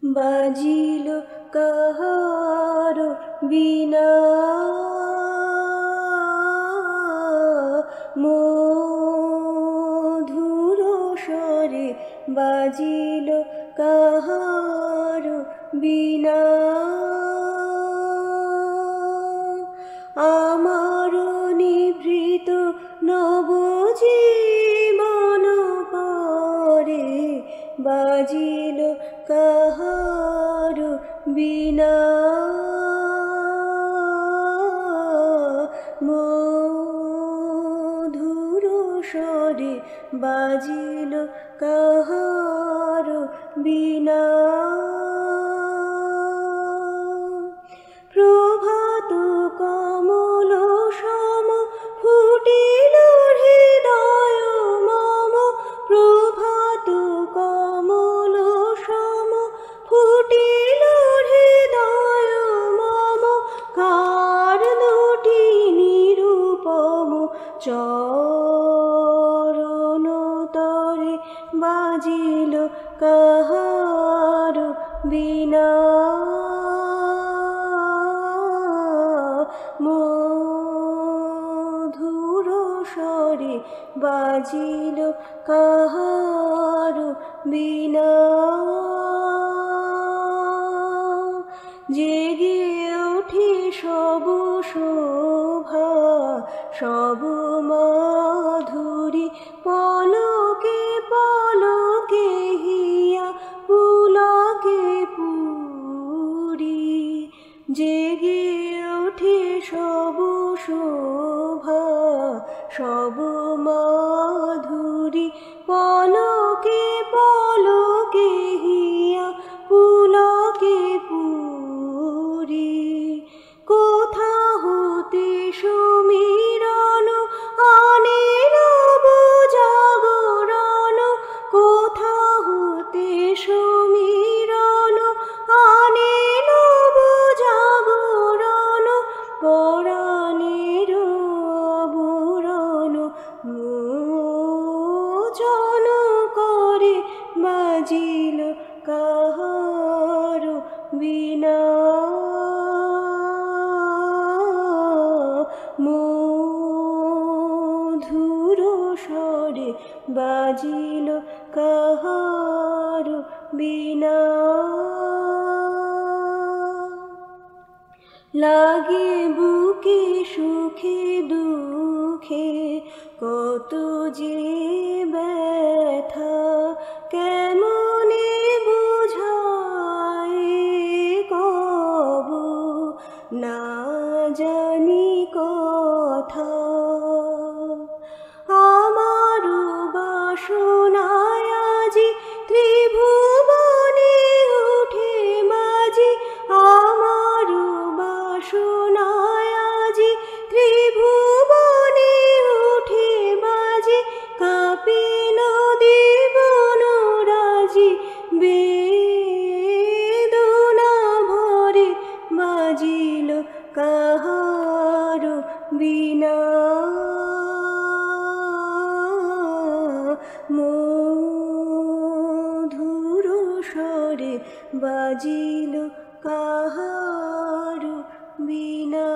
বাজিল কাহার বীণা মধুর স্বরে বাজিল কাহার বীণা আমার নিভৃত নবজীবন পরে বাজিল কাহার বীণা মধুর স্বরে বাজিল কাহার বীণা প্রভাত কমল সম ফুটিল হৃদয় মম প্রভাত কমল সম ফুটিল হৃদয় মম কার দুটি নিরূপম চরণ তরে বাজিল কাহার বীণা মধুর স্বরে বাজিল কাহার বীণা জেগে ওঠে সব শোভা সব মাধুরী পলকে পলকে হিয়া পুলকে পুরি জেগে ওঠে সব শোভা সব মাধুরী পলকে পলকে হিয়া পুলকে পুরি কোথা হতে সমীরণ আনে রব জাগরণ কোথা হতে সমীরণ আনে রব জাগরণ পরাণের আবরণ মোচন করে বাজিল কাহার বীণা মধুর স্বরে বাজিল কাহার বীণা লাগে বুকে সুখে দুঃখে কত যে ব্যথা কেমনে বুঝায় কব না জানি কথা আমার বাসনায় আজি ত্রিভুবনে উঠে মাঝি আমার বাসনায় আজি ত্রিভুবনে উঠে মাঝি কাঁপে নদী বনরাজি বেদনা ভরে বাজিল কাহার বীণা মধুর স্বরে বাজিল কাহার বীণা।